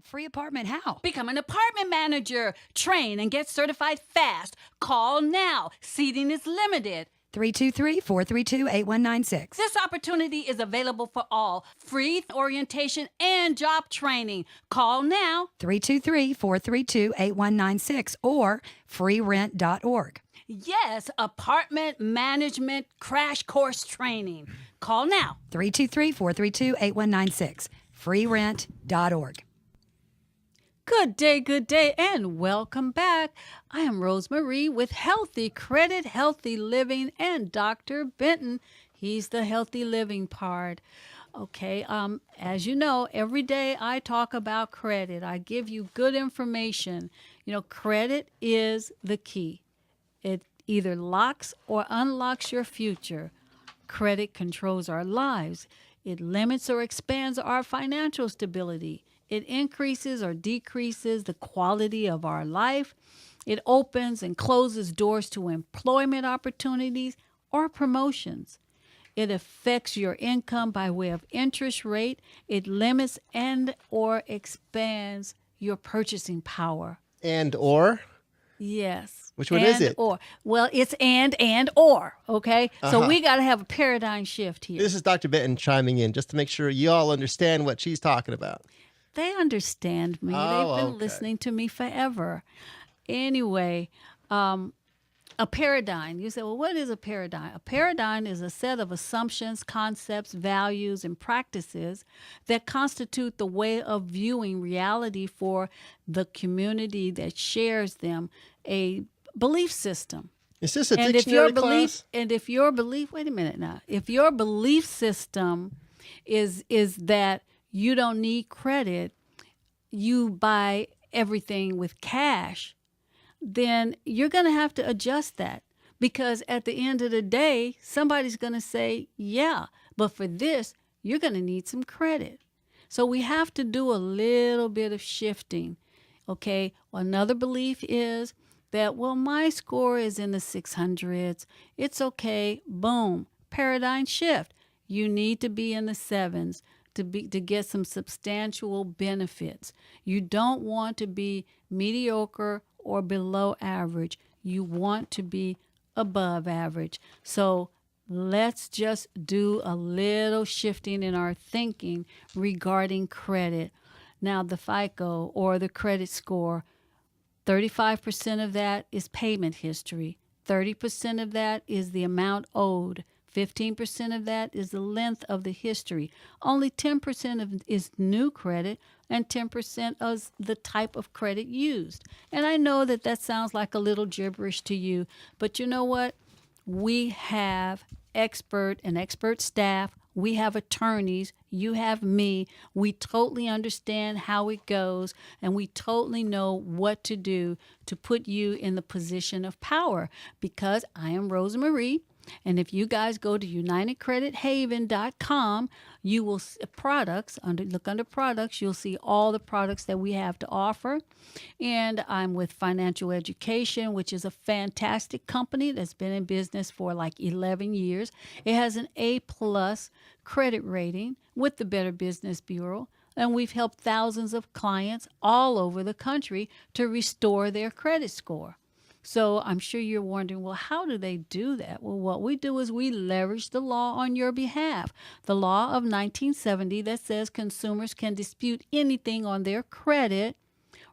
Free apartment how? Become an apartment manager. Train and get certified fast. Call now. Seating is limited. 323-432-8196. This opportunity is available for all. Free orientation and job training. Call now. 323-432-8196 or freerent.org. Yes, apartment management crash course training. Call now. 323-432-8196. freerent.org. Good day, and welcome back. I am Rosemarie with Healthy Credit, Healthy Living, and Dr. Benton. He's the healthy living part. Okay, as you know, every day I talk about credit. I give you good information. You know, credit is the key. It either locks or unlocks your future. Credit controls our lives. It limits or expands our financial stability. It increases or decreases the quality of our life. It opens and closes doors to employment opportunities or promotions. It affects your income by way of interest rate. It limits and or expands your purchasing power. And or? Yes. Which one is it? Or. Well, it's and or, okay? So we got to have a paradigm shift here. This is Dr. Benton chiming in just to make sure you all understand what she's talking about. They understand me. Oh, They've been okay. listening to me forever. Anyway, a paradigm. You say, well, what is a paradigm? A paradigm is a set of assumptions, concepts, values, and practices that constitute the way of viewing reality for the community that shares them, a belief system. Is this a And dictionary class? if your belief, wait a minute now, if your belief system is that you don't need credit, you buy everything with cash, then you're going to have to adjust that, because at the end of the day, somebody's going to say, yeah, but for this, you're going to need some credit. So we have to do a little bit of shifting. Okay. Another belief is that, well, my score is in the 600s. It's okay. Boom. Paradigm shift. You need to be in the 7s to get some substantial benefits. You don't want to be mediocre or below average. You want to be above average. So let's just do a little shifting in our thinking regarding credit. Now, the FICO or the credit score, 35% of that is payment history. 30% of that is the amount owed. 15% of that is the length of the history. Only 10% of is new credit, and 10% is the type of credit used. And I know that that sounds like a little gibberish to you, but you know what? We have expert staff. We have attorneys. You have me. We totally understand how it goes, and we totally know what to do to put you in the position of power, because I am Rosemarie. And if you guys go to UnitedCreditHaven.com, you will see products. Look under products. You'll see all the products that we have to offer. And I'm with Financial Education, which is a fantastic company that's been in business for like 11 years. It has an A+ credit rating with the Better Business Bureau. And we've helped thousands of clients all over the country to restore their credit score. So I'm sure you're wondering, well, how do they do that? Well, what we do is we leverage the law on your behalf. The law of 1970 that says consumers can dispute anything on their credit,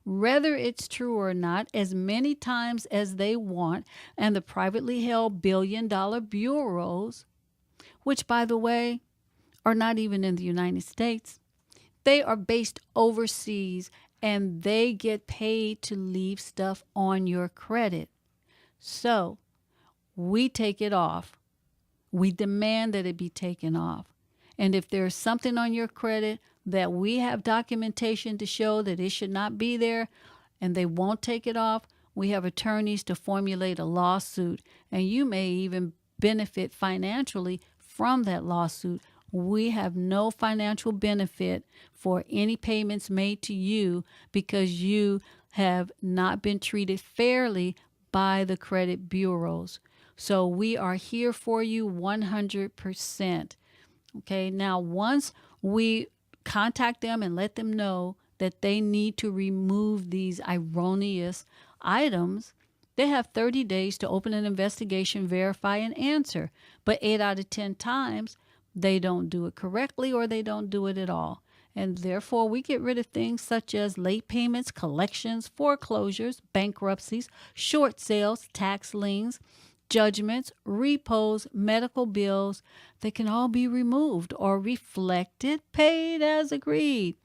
whether it's true or not, as many times as they want. And the privately held billion-dollar bureaus, which, by the way, are not even in the United States, they are based overseas, and they get paid to leave stuff on your credit. So we take it off. We demand that it be taken off. And if there's something on your credit that we have documentation to show that it should not be there, and they won't take it off, we have attorneys to formulate a lawsuit, and you may even benefit financially from that lawsuit. We have no financial benefit for any payments made to you because you have not been treated fairly by the credit bureaus. So we are here for you 100%. Okay, now once we contact them and let them know that they need to remove these erroneous items, they have 30 days to open an investigation, verify, and answer. But 8 out of 10 times, they don't do it correctly or they don't do it at all. And therefore, we get rid of things such as late payments, collections, foreclosures, bankruptcies, short sales, tax liens, judgments, repos, medical bills. They can all be removed or reflected, paid as agreed.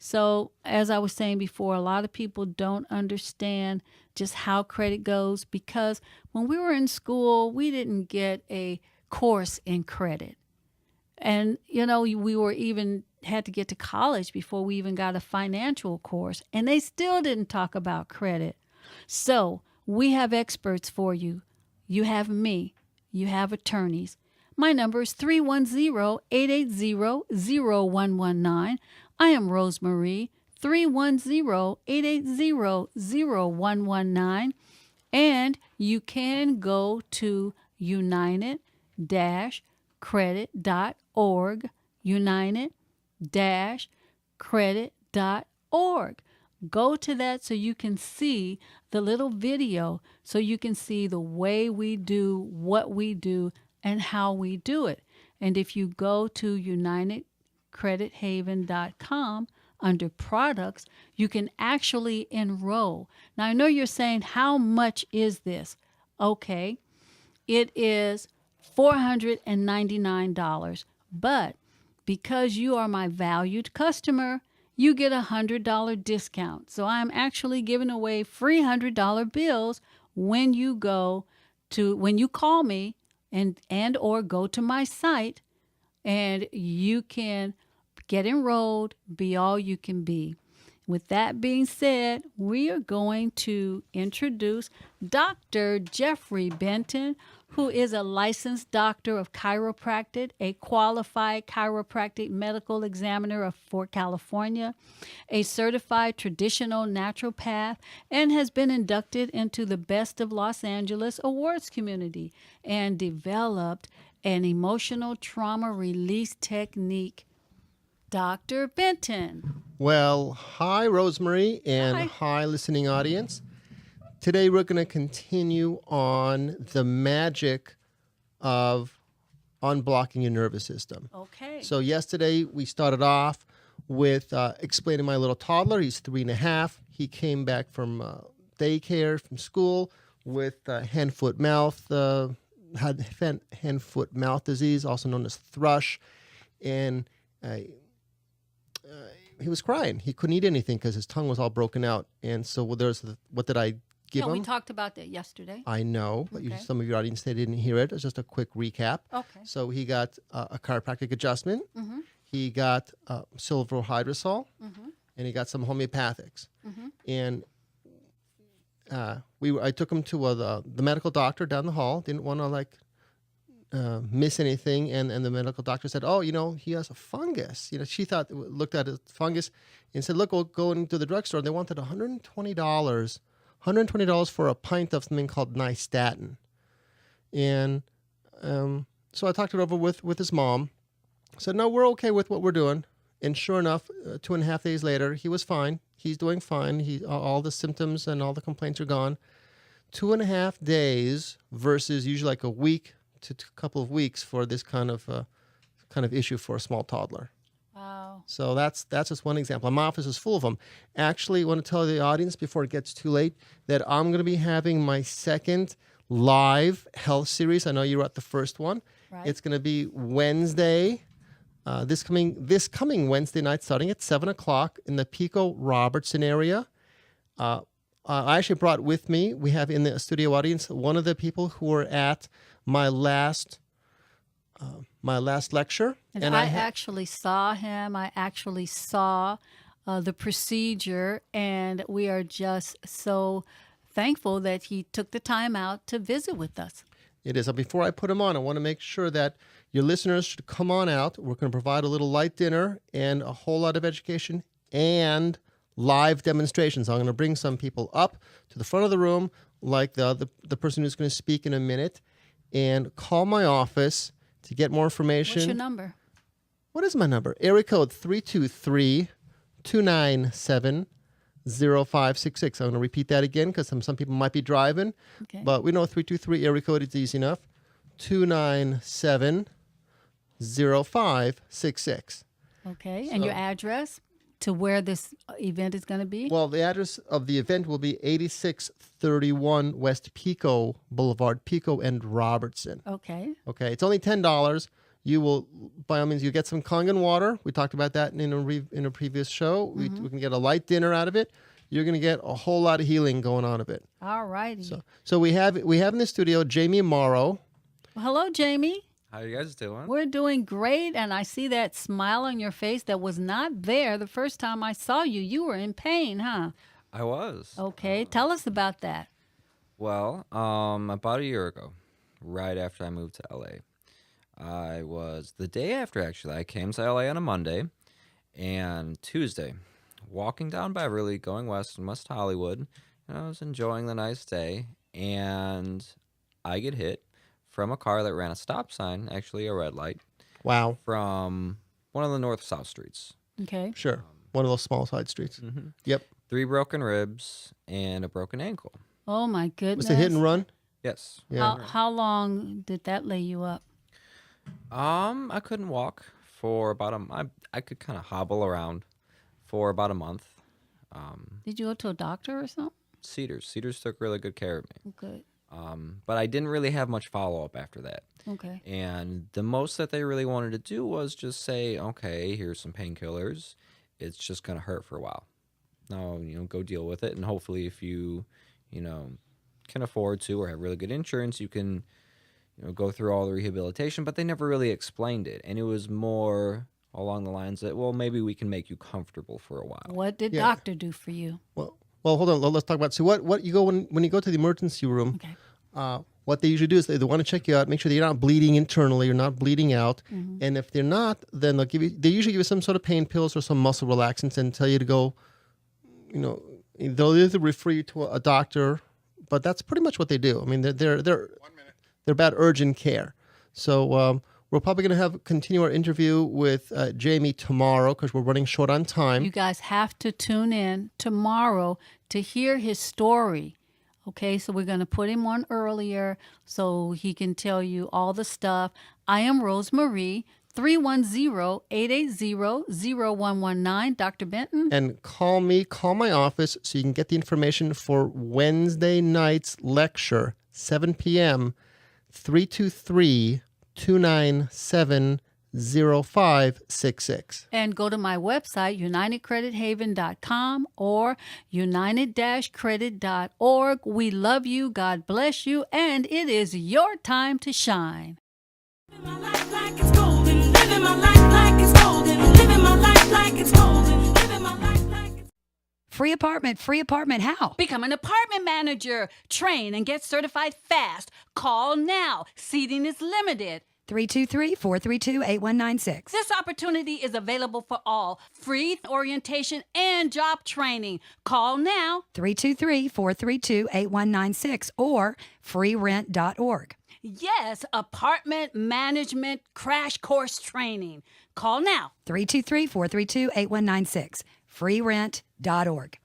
So, as I was saying before, a lot of people don't understand just how credit goes, because when we were in school, we didn't get a course in credit. And, we were even had to get to college before we even got a financial course, and they still didn't talk about credit. So we have experts for you. You have me. You have attorneys. My number is 310-880-0119. I am Rosemarie, 310-880-0119. And you can go to united-credit.org, united-credit.org. Go to that so you can see the little video, so you can see the way we do what we do and how we do it. And if you go to unitedcredithaven.com under products, you can actually enroll. Now, I know you're saying, how much is this? Okay, it is $499, but because you are my valued customer, you get a $100 discount. So I'm actually giving away free $100 bills when you call me and or go to my site, and you can get enrolled, be all you can be. With that being said, we are going to introduce Dr. Jeffrey Benton, who is a licensed doctor of chiropractic, a qualified chiropractic medical examiner of Fort California, a certified traditional naturopath, and has been inducted into the Best of Los Angeles awards community and developed an emotional trauma release technique. Dr. Benton. Well, hi, Rosemary, and hi, listening audience. Today, we're going to continue on the magic of unblocking your nervous system. Okay. So yesterday, we started off with explaining my little toddler. He's 3.5. He came back from daycare, from school, with hand-foot-mouth, had hand-foot-mouth disease, also known as thrush, and he was crying. He couldn't eat anything because his tongue was all broken out. And so what did I give him? We talked about that yesterday. I know, but Okay. some of your audience, they didn't hear it. It's just a quick recap. Okay. So he got a chiropractic adjustment. Mm-hmm. He got silver hydrosol, Mm-hmm. and he got some homeopathics. Mm-hmm. And I took him to the medical doctor down the hall. Didn't want to miss anything, and the medical doctor said, "Oh, he has a fungus." She looked at his fungus and said, "Look, we'll go into the drugstore." They wanted $120 for a pint of something called nystatin, and so I talked it over with his mom. Said, "No, we're okay with what we're doing." And sure enough, 2.5 days later, he was fine. He's doing fine. All the symptoms and all the complaints are gone. 2.5 days versus usually like a week to a couple of weeks for this kind of issue for a small toddler. Wow. So that's just one example. My office is full of them. Actually, I want to tell the audience before it gets too late that I'm going to be having my second live health series. I know you were at the first one. Right. It's going to be Wednesday, this coming Wednesday night, starting at 7:00 in the Pico Robertson area. I actually brought with me, we have in the studio audience, one of the people who were at my last lecture. And I actually saw him. I actually saw the procedure, and we are just so thankful that he took the time out to visit with us. It is. Before I put him on, I want to make sure that your listeners should come on out. We're going to provide a little light dinner and a whole lot of education and live demonstrations. I'm going to bring some people up to the front of the room, like the person who's going to speak in a minute, and call my office to get more information. What's your number? What is my number? Area code 323 297-0566. I'm going to repeat that again because some people might be driving. Okay. But we know 323 area code is easy enough. 297-0566. Okay. And your address to where this event is going to be? Well, the address of the event will be 8631 West Pico Boulevard, Pico and Robertson. Okay. Okay, it's only $10. You will, by all means, you get some Kangen water. We talked about that in a previous show. We can get a light dinner out of it. You're going to get a whole lot of healing going on of it. All righty. So we have in the studio Jamie Morrow. Well, hello, Jamie. How you guys doing? We're doing great, and I see that smile on your face that was not there the first time I saw you. You were in pain, huh? I was. Okay, tell us about that. Well, about a year ago, right after I moved to LA, I was the day after actually. I came to LA on a Monday, and Tuesday, walking down Beverly, going west in West Hollywood, and I was enjoying the nice day, and I get hit from a car that ran a stop sign, actually a red light, Wow. from one of the north-south streets. Okay. Sure. One of those small side streets. Yep. 3 broken ribs and a broken ankle. Oh, my goodness. Was it hit and run? Yes. Yeah. How long did that lay you up? I couldn't walk for about I could kind of hobble around for about a month. Did you go to a doctor or something? Cedars took really good care of me. Good. But I didn't really have much follow-up after that. Okay. And the most that they really wanted to do was just say, okay, here's some painkillers. It's just going to hurt for a while. Now, go deal with it. And hopefully if you can afford to or have really good insurance, you can, go through all the rehabilitation. But they never really explained it. And it was more along the lines that, well, maybe we can make you comfortable for a while. What did Yeah. doctor do for you? Well, hold on. Let's talk about. So, what you go when you go to the emergency room? Okay. What they usually do is they want to check you out, make sure that you're not bleeding internally, you're not bleeding out, and if they're not, then they'll give you. They usually give you some sort of pain pills or some muscle relaxants and tell you to go. They'll either refer you to a doctor, but that's pretty much what they do. I mean, they're about urgent care. So we're probably going to continue our interview with Jamie tomorrow because we're running short on time. You guys have to tune in tomorrow to hear his story. Okay, so we're going to put him on earlier so he can tell you all the stuff. I am Rosemarie, 310-880-0119. Dr. Benton? And call my office so you can get the information for Wednesday night's lecture, 7 p.m., 323-297-0566. And go to my website, unitedcredithaven.com or united-credit.org. We love you. God bless you. And it is your time to shine. Living my life like it's golden. Living my life like it's golden. Living my life like it's golden. Living my life like it's Free apartment how? Become an apartment manager. Train and get certified fast. Call now. Seating is limited. 323-432-8196. This opportunity is available for all. Free orientation and job training. Call now. 323-432-8196 or freerent.org. Yes, apartment management crash course training. Call now. 323-432-8196. freerent.org.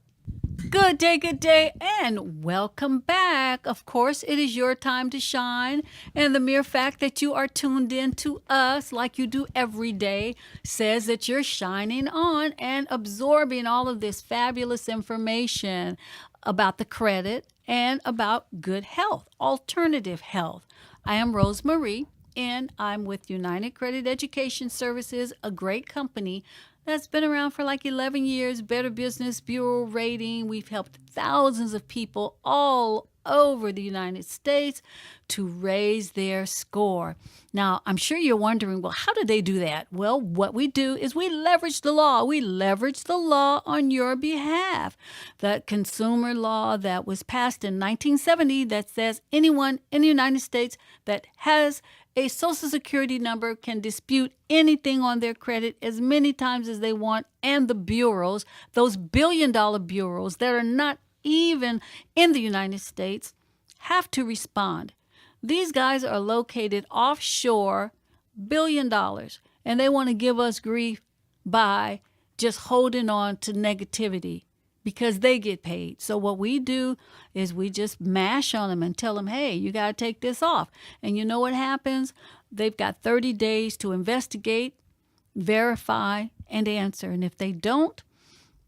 Good day, and welcome back. Of course, it is your time to shine, and the mere fact that you are tuned in to us like you do every day says that you're shining on and absorbing all of this fabulous information about the credit and about good health, alternative health. I am Rosemarie, and I'm with United Credit Education Services, a great company that's been around for like 11 years, Better Business Bureau rating. We've helped thousands of people all over the United States to raise their score. Now, I'm sure you're wondering, well, how do they do that? Well, what we do is we leverage the law. We leverage the law on your behalf. That consumer law that was passed in 1970 that says anyone in the United States that has a Social Security number can dispute anything on their credit as many times as they want, and the bureaus, those billion-dollar bureaus that are not even in the United States, have to respond. These guys are located offshore, $1 billion, and they want to give us grief by just holding on to negativity because they get paid. So what we do is we just mash on them and tell them, hey, you got to take this off. And you know what happens? They've got 30 days to investigate, verify, and answer. And if they don't,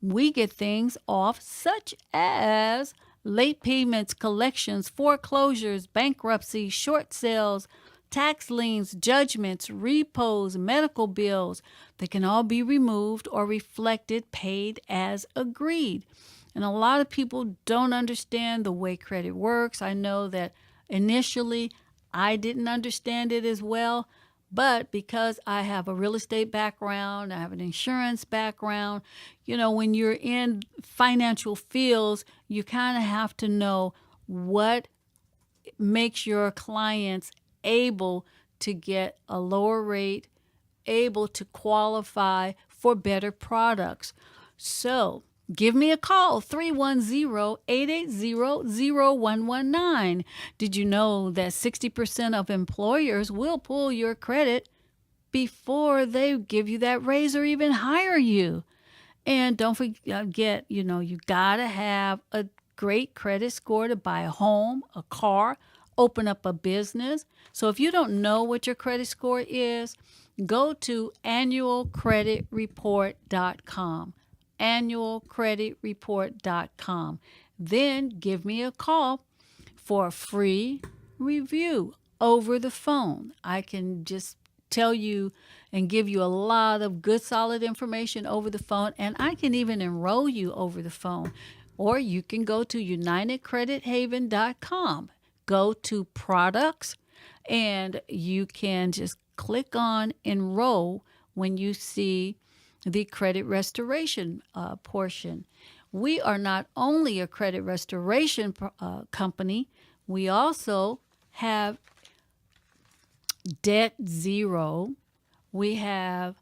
we get things off such as late payments, collections, foreclosures, bankruptcy, short sales, tax liens, judgments, repos, medical bills. They can all be removed or reflected, paid as agreed. And a lot of people don't understand the way credit works. I know that initially I didn't understand it as well, but because I have a real estate background, I have an insurance background, when you're in financial fields, you kind of have to know what makes your clients able to get a lower rate, able to qualify for better products. So give me a call, 310-880-0119. Did you know that 60% of employers will pull your credit before they give you that raise or even hire you? And don't forget, you got to have a great credit score to buy a home, a car, open up a business. So if you don't know what your credit score is, go to annualcreditreport.com. annualcreditreport.com. Then give me a call for a free review over the phone. I can just tell you and give you a lot of good, solid information over the phone, and I can even enroll you over the phone. Or you can go to unitedcredithaven.com. Go to products, and you can just click on enroll when you see the credit restoration portion. We are not only a credit restoration company, we also have debt zero. We have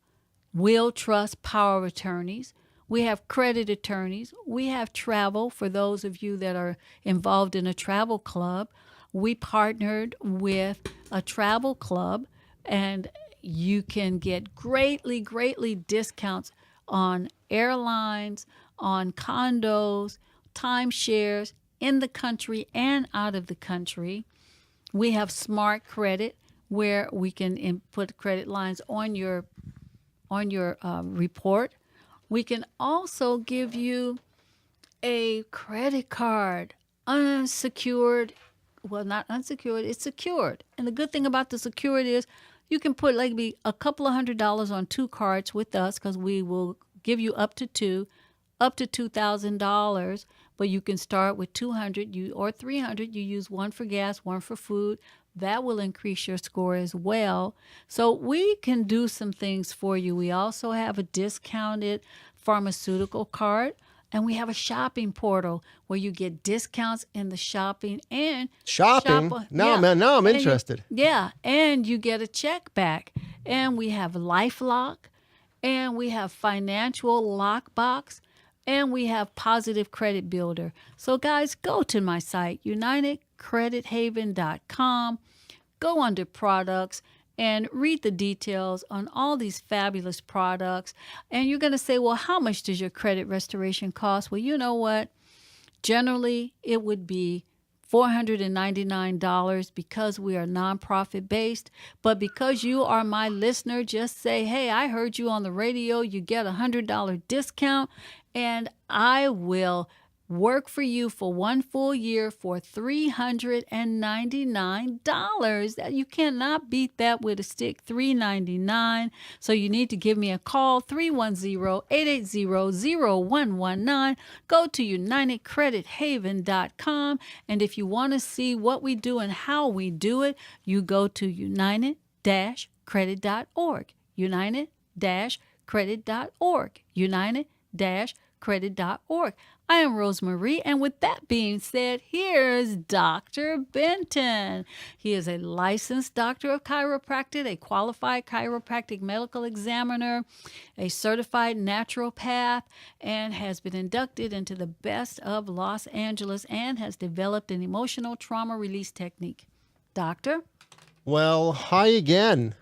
will trust power of attorneys. We have credit attorneys. We have travel for those of you that are involved in a travel club. We partnered with a travel club, and you can get greatly discounts on airlines, on condos, timeshares in the country and out of the country. We have smart credit, where we can input credit lines on your report. We can also give you a credit card, unsecured. Well, not unsecured, it's secured. And the good thing about the secured is you can put maybe a couple of $100s on 2 cards with us, because we will give you up to $2,000, but you can start with $200 or $300. You use one for gas, one for food. That will increase your score as well. So we can do some things for you. We also have a discounted pharmaceutical card. And we have a shopping portal where you get discounts in the shopping and Shopping? Now I'm interested. And you get a check back. And we have LifeLock, and we have Financial Lockbox, and we have Positive Credit Builder. So guys, go to my site, unitedcredithaven.com. Go under products and read the details on all these fabulous products. And you're going to say, well, how much does your credit restoration cost? Well, you know what? Generally, it would be $499 because we are nonprofit based. But because you are my listener, just say, hey, I heard you on the radio. You get a $100 discount, and I will work for you for 1 full year for $399. You cannot beat that with a stick, $399. So you need to give me a call, 310-880-0119. Go to unitedcredithaven.com. And if you want to see what we do and how we do it, you go to united-credit.org. United-credit.org. United-credit.org. I am Rosemarie, and with that being said, here's Dr. Benton. He is a licensed doctor of chiropractic, a qualified chiropractic medical examiner, a certified naturopath, and has been inducted into the Best of Los Angeles and has developed an emotional trauma release technique. Doctor? Well, hi again.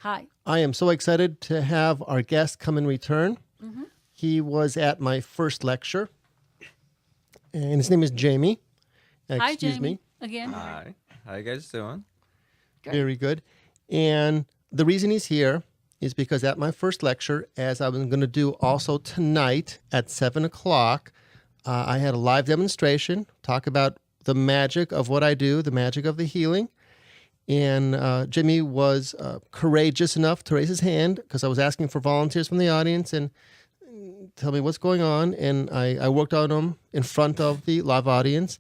Hi. I am so excited to have our guest come in return. He was at my first lecture, and his name is Jamie. Hi, Excuse Jamie. me. Again. Hi. How you guys doing? Very good. And the reason he's here is because at my first lecture, as I was going to do also tonight at 7 o'clock, I had a live demonstration, talk about the magic of what I do, the magic of the healing. And Jimmy was courageous enough to raise his hand because I was asking for volunteers from the audience and tell me what's going on. And I worked on him in front of the live audience.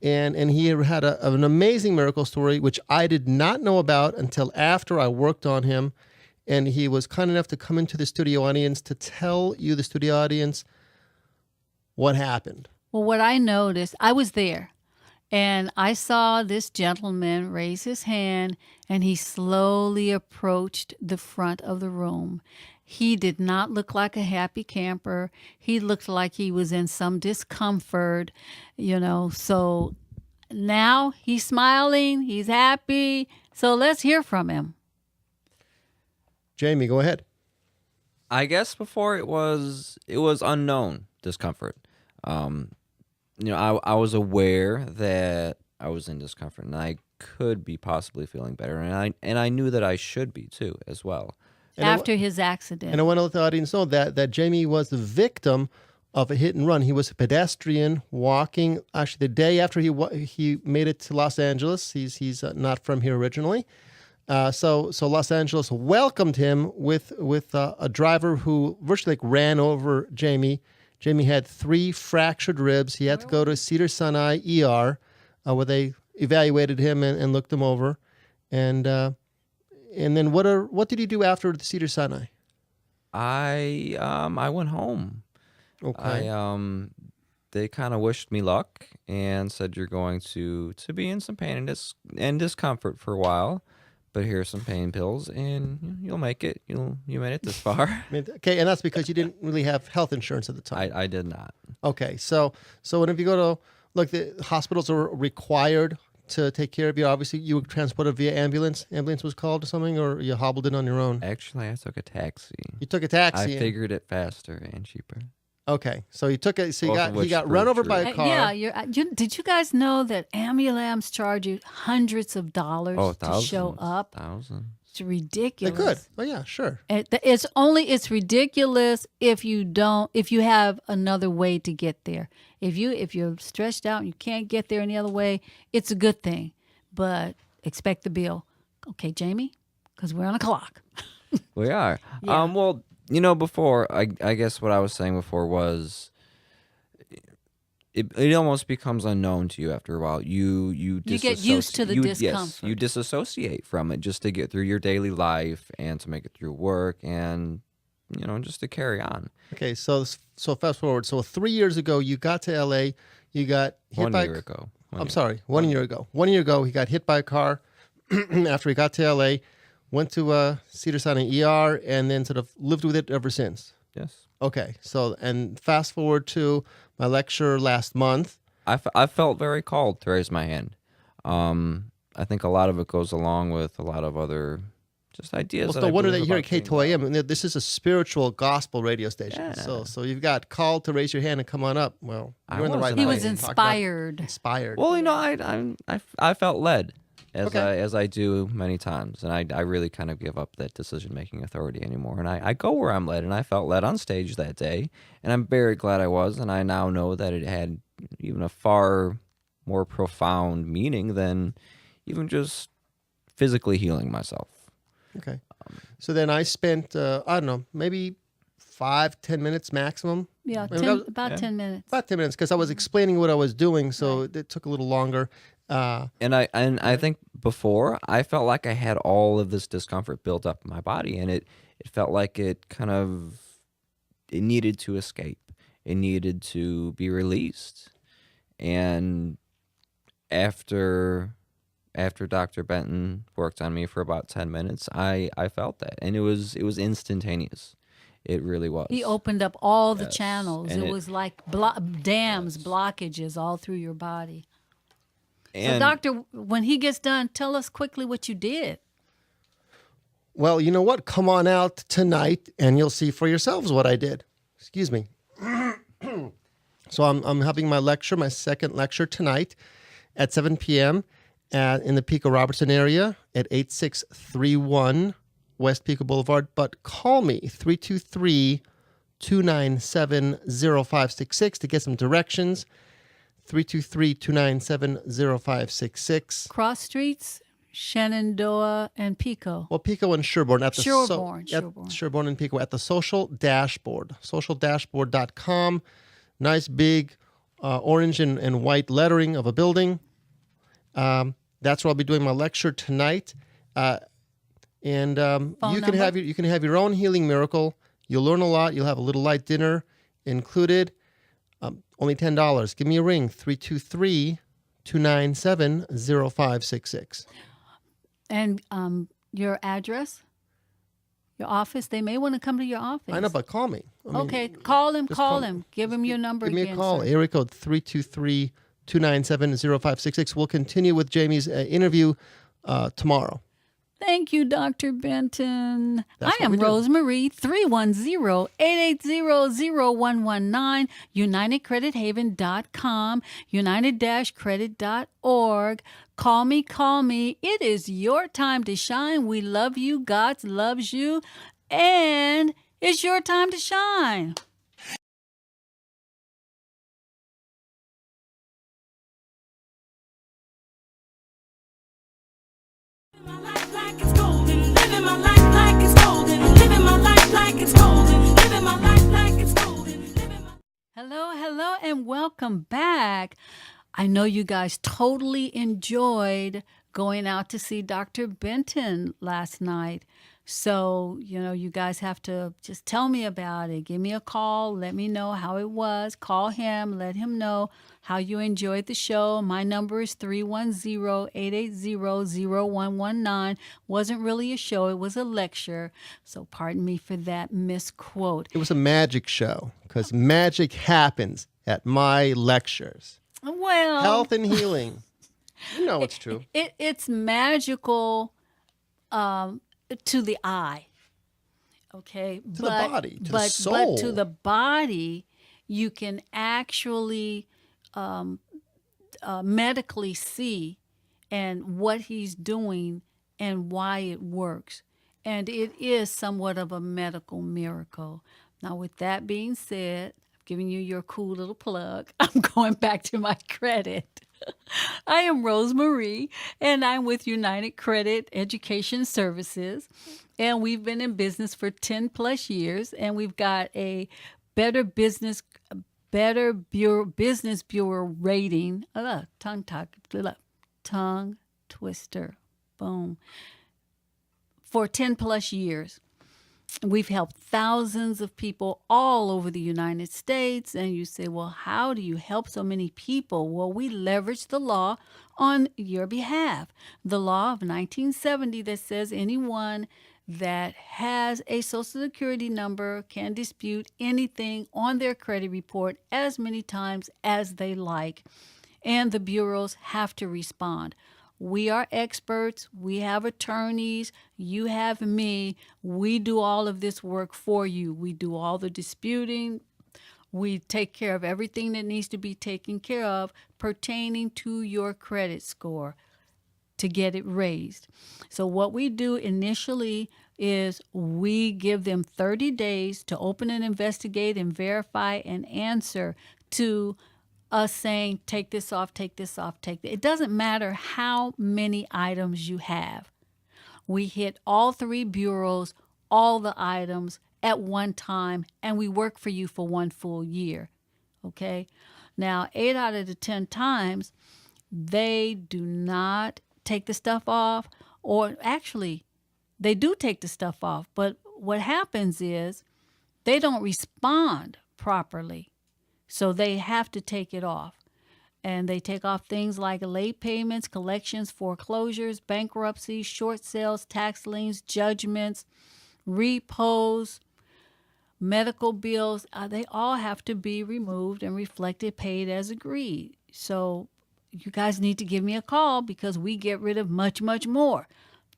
And he had an amazing miracle story, which I did not know about until after I worked on him. And he was kind enough to come into the studio audience to tell you, the studio audience, what happened. Well, what I noticed, I was there, and I saw this gentleman raise his hand, and he slowly approached the front of the room. He did not look like a happy camper. He looked like he was in some discomfort, So now he's smiling, he's happy. So let's hear from him. Jamie, go ahead. I guess before it was unknown discomfort. I was aware that I was in discomfort and I could be possibly feeling better, and I knew that I should be too as well. After his accident. And I want to let the audience know that Jamie was the victim of a hit and run. He was a pedestrian walking. Actually, the day after he made it to Los Angeles, he's not from here originally. So Los Angeles welcomed him with a driver who virtually ran over Jamie. Jamie had 3 fractured ribs. He had to go to Cedars-Sinai ER, where they evaluated him and looked him over. And then what did he do after the Cedars-Sinai? I went home. Okay. They kind of wished me luck and said you're going to be in some pain and discomfort for a while. But here's some pain pills, and you'll make it. You made it this far. Okay, and that's because you didn't really have health insurance at the time. I did not. Okay, so whenever you go to, the hospitals are required to take care of you. Obviously, you were transported via ambulance. Ambulance was called or something, or you hobbled in on your own? Actually, I took a taxi. You took a taxi. I figured it faster and cheaper. Okay, so you took it. So Both of he which got proved run over true. by a car. Did you guys know that ambulance charge you hundreds of dollars to show up? Thousands. It's They ridiculous. could. Oh yeah, sure. It's ridiculous if you have another way to get there. If you're stretched out and you can't get there any other way, it's a good thing. But expect the bill. Okay, Jamie, because we're on a clock. We are. Yeah. Well, before, I guess what I was saying before was it almost becomes unknown to you after a while. You get used to the Yes, discomfort. you disassociate from it just to get through your daily life and to make it through work and, just to carry on. Okay, so fast forward. So 3 years ago, you got to L.A. You got hit 1 by. year ago. I'm sorry, 1 year ago. 1 year ago, he got hit by a car after he got to L.A., went to Cedars-Sinai ER, and then sort of lived with it ever since. Yes. Okay, so, and fast forward to my lecture last month. I felt very called to raise my hand. I think a lot of it goes along with a lot of other just ideas. Well, that no I wonder believe that you're at about being KTYM. This is a spiritual gospel radio station. Yeah. So you've got called to raise your hand and come on up. Well, you're in the right wasn't. He place was to talk about inspired. Inspired. Well, I felt led as Okay. as I do many times, and I really kind of give up that decision making authority anymore, and I go where I'm led, and I felt led on stage that day, and I'm very glad I was, and I now know that it had even a far more profound meaning than even just physically healing myself. Okay. So then I spent, I don't know, maybe 5-10 minutes maximum. Yeah, Maybe that was- about 10 minutes. About 10 minutes because I was explaining what I was doing, so it took a little longer. And I think before I felt like I had all of this discomfort built up in my body, and it felt like it needed to escape. It needed to be released. And after Dr. Benton worked on me for about 10 minutes, I felt that, and it was instantaneous. It really was. He opened up all the Yes, channels. and It it- was like dams, blockages all through your body. So, And doctor, when he gets done, tell us quickly what you did. Well, you know what? Come on out tonight and you'll see for yourselves what I did. Excuse me. So I'm having my lecture, my second lecture tonight at 7 p.m. In the Pico Robertson area at 8631 West Pico Boulevard. But call me 323-297-0566 to get some directions. 323-297-0566. Cross streets, Shenandoah and Pico. Well, Pico and Sherborne at the Sherborne. Sherborne and Pico at the social dashboard, socialdashboard.com. Nice big orange and white lettering of a building. That's where I'll be doing my lecture tonight. You can have your own healing miracle. You'll learn a lot. You'll have a little light dinner included. Only $10. Give me a ring, 323-297-0566. And your address, your office, they may want to come to your office. I know, but call me. Okay, call him. call Him. Give him your number Give me again. a call. Sir. Area code 323-297-0566. We'll continue with Jamie's interview tomorrow. Thank you, Dr. Benton. That's I what we am do. Rosemarie, 310-880-0119, UnitedCreditHaven.com, United-Credit.org. Call me. It is your time to shine. We love you. God loves you. And it's your time to shine. My life like it's golden, living my life like it's golden, living my life like it's golden, living my life like it's golden, living my Hello, and welcome back. I know you guys totally enjoyed going out to see Dr. Benton last night. So, you guys have to just tell me about it. Give me a call. Let me know how it was. Call him. Let him know how you enjoyed the show. My number is 310-880-0119. Wasn't really a show. It was a lecture. So pardon me for that misquote. It was a magic show because magic happens at my lectures. Well, Health and healing. You know it's true. It's magical to the eye, okay? To the body, to the soul. But to the body, you can actually medically see and what he's doing and why it works. And it is somewhat of a medical miracle. Now, with that being said, I've given you your cool little plug. I'm going back to my credit. I am Rosemarie, and I'm with United Credit Education Services, and we've been in business for 10 plus years, and we've got a Better Business Bureau rating. Tongue twister. Boom. For 10 plus years. We've helped thousands of people all over the United States. And you say, well, how do you help so many people? Well, we leverage the law on your behalf. The law of 1970 that says anyone that has a Social Security number can dispute anything on their credit report as many times as they like. And the bureaus have to respond. We are experts. We have attorneys. You have me. We do all of this work for you. We do all the disputing. We take care of everything that needs to be taken care of pertaining to your credit score to get it raised. So what we do initially is we give them 30 days to open and investigate and verify and answer to us saying, take this off, take this off, take that. It doesn't matter how many items you have. We hit all three bureaus, all the items at one time, and we work for you for 1 full year. Okay? Now, 8 out of the 10 times, they do not take the stuff off, or actually, they do take the stuff off, but what happens is they don't respond properly. So they have to take it off. And they take off things like late payments, collections, foreclosures, bankruptcy, short sales, tax liens, judgments, repos, medical bills. They all have to be removed and reflected, paid as agreed. So you guys need to give me a call because we get rid of much, much more.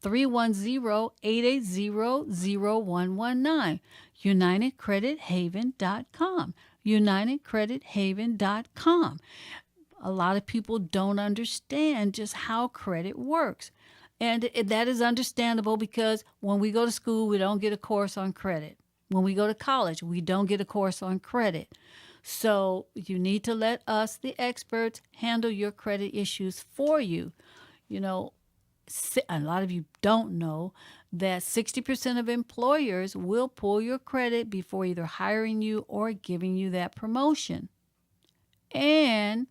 310-880-0119. UnitedCreditHaven.com. UnitedCreditHaven.com. A lot of people don't understand just how credit works. And that is understandable because when we go to school, we don't get a course on credit. When we go to college, we don't get a course on credit. So you need to let us, the experts, handle your credit issues for you. You know, a lot of you don't know that 60% of employers will pull your credit before either hiring you or giving you that promotion. And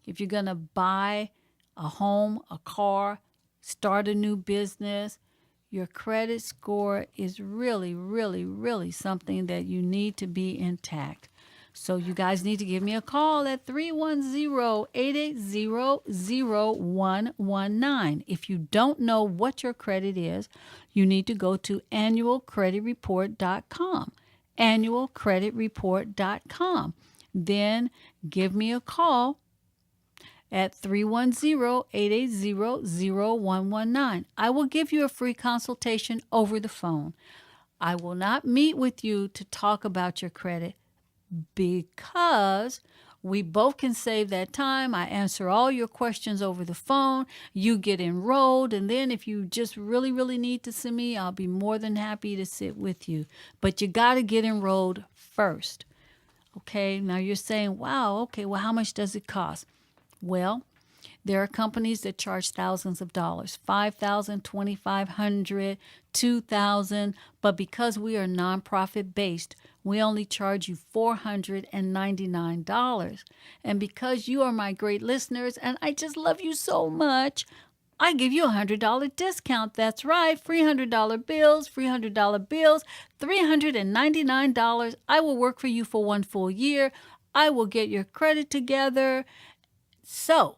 if you're going to buy a home, a car, start a new business, your credit score is really, really, really something that you need to be intact. So you guys need to give me a call at 310-880-0119. If you don't know what your credit is, you need to go to annualcreditreport.com. Annualcreditreport.com. Then give me a call at 310-880-0119. I will give you a free consultation over the phone. I will not meet with you to talk about your credit because we both can save that time. I answer all your questions over the phone. You get enrolled. And then if you just really, really need to see me, I'll be more than happy to sit with you. But you got to get enrolled first. Okay, now you're saying, wow, okay, well, how much does it cost? Well, there are companies that charge thousands of dollars, $5,000, $2,500, $2,000. But because we are nonprofit based, we only charge you $499. And because you are my great listeners and I just love you so much, I give you a $100 discount. That's right, $300 bills, $399. I will work for you for 1 full year. I will get your credit together. So,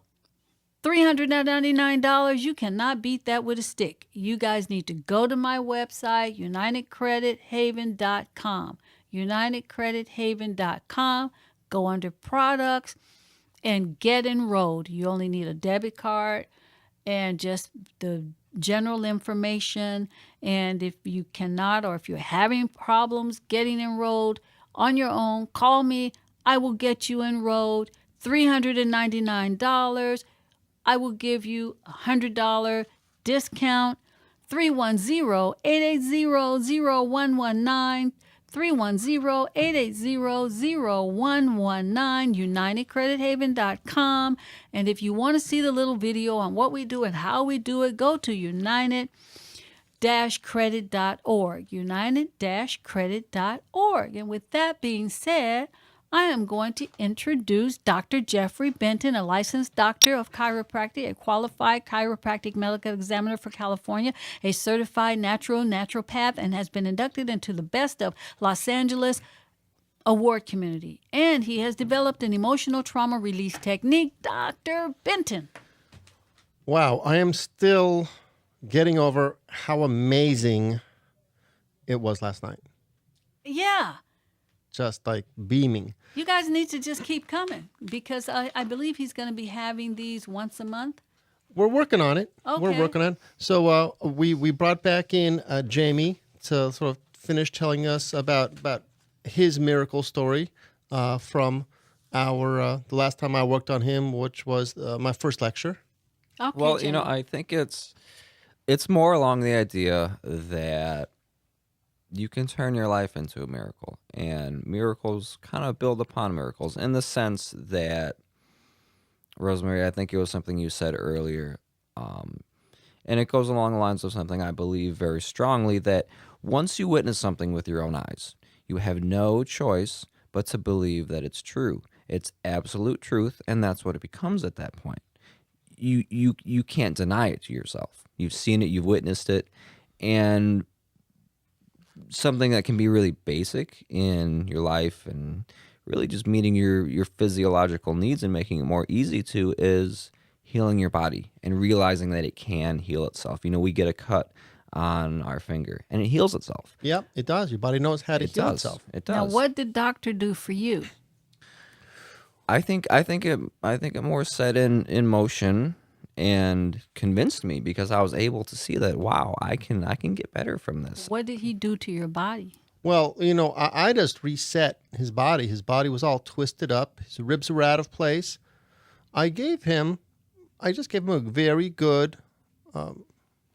$399, you cannot beat that with a stick. You guys need to go to my website, UnitedCreditHaven.com. UnitedCreditHaven.com. Go under products and get enrolled. You only need a debit card and just the general information. And if you cannot, or if you're having problems getting enrolled on your own, call me. I will get you enrolled. $399. I will give you a $100 discount. 310-880-0119. 310-880-0119. UnitedCreditHaven.com. And if you want to see the little video on what we do and how we do it, go to United-Credit.org. United-Credit.org. And with that being said, I am going to introduce Dr. Jeffrey Benton, a licensed doctor of chiropractic, a qualified chiropractic medical examiner for California, a certified naturopath, and has been inducted into the Best of Los Angeles award community. And he has developed an emotional trauma release technique. Dr. Benton. Wow, I am still getting over how amazing it was last night. Yeah. Just like beaming. You guys need to just keep coming because I believe he's going to be having these once a month. We're working on it. Okay. We're working on it. So we brought back in Jamie to sort of finish telling us about his miracle story from the last time I worked on him, which was my first lecture. Okay, Well, Jamie. I think it's more along the idea that you can turn your life into a miracle, and miracles kind of build upon miracles in the sense that, Rosemary, I think it was something you said earlier, and it goes along the lines of something I believe very strongly, that once you witness something with your own eyes, you have no choice but to believe that it's true. It's absolute truth, and that's what it becomes at that point. You can't deny it to yourself. You've seen it, you've witnessed it, and something that can be really basic in your life and really just meeting your physiological needs and making it more easy to is healing your body and realizing that it can heal itself. We get a cut on our finger and it heals itself. Yep, it does. Your body knows how to heal itself. It does. Now, what did doctor do for you? I think it more set in motion and convinced me because I was able to see that, wow, I can get better from this. What did he do to your body? Well, I just reset his body. His body was all twisted up. His ribs were out of place. I just gave him a very good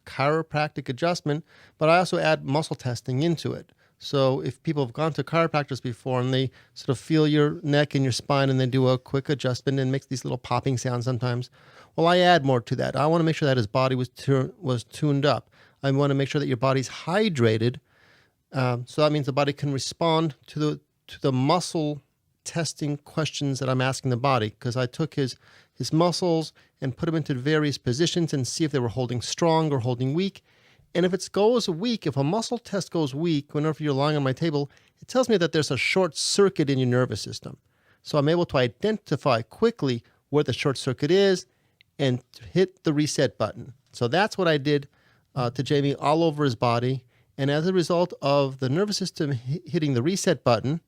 chiropractic adjustment, but I also add muscle testing into it. So if people have gone to chiropractors before and they sort of feel your neck and your spine and they do a quick adjustment and makes these little popping sounds sometimes, well, I add more to that. I want to make sure that his body was tuned up. I want to make sure that your body's hydrated. So that means the body can respond to the muscle testing questions that I'm asking the body, because I took his muscles and put them into various positions and see if they were holding strong or holding weak. And if it goes weak, if a muscle test goes weak, whenever you're lying on my table, it tells me that there's a short circuit in your nervous system. So I'm able to identify quickly where the short circuit is and hit the reset button. So that's what I did to Jamie all over his body. And as a result of the nervous system hitting the reset button,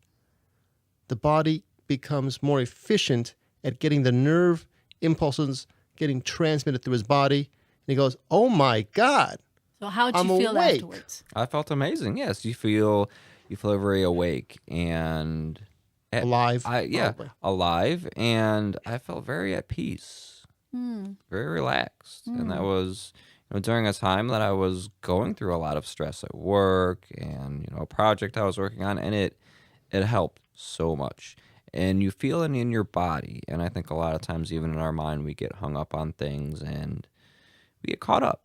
the body becomes more efficient at getting the nerve impulses getting transmitted through his body. And he goes, oh my God. So how'd I'm you feel awake. afterwards? I felt amazing. Yes, you feel very awake and Alive. Alive, and I felt very at peace, very relaxed, and that was during a time that I was going through a lot of stress at work and a project I was working on, and it helped so much. And you feel it in your body, and I think a lot of times even in our mind we get hung up on things and we get caught up.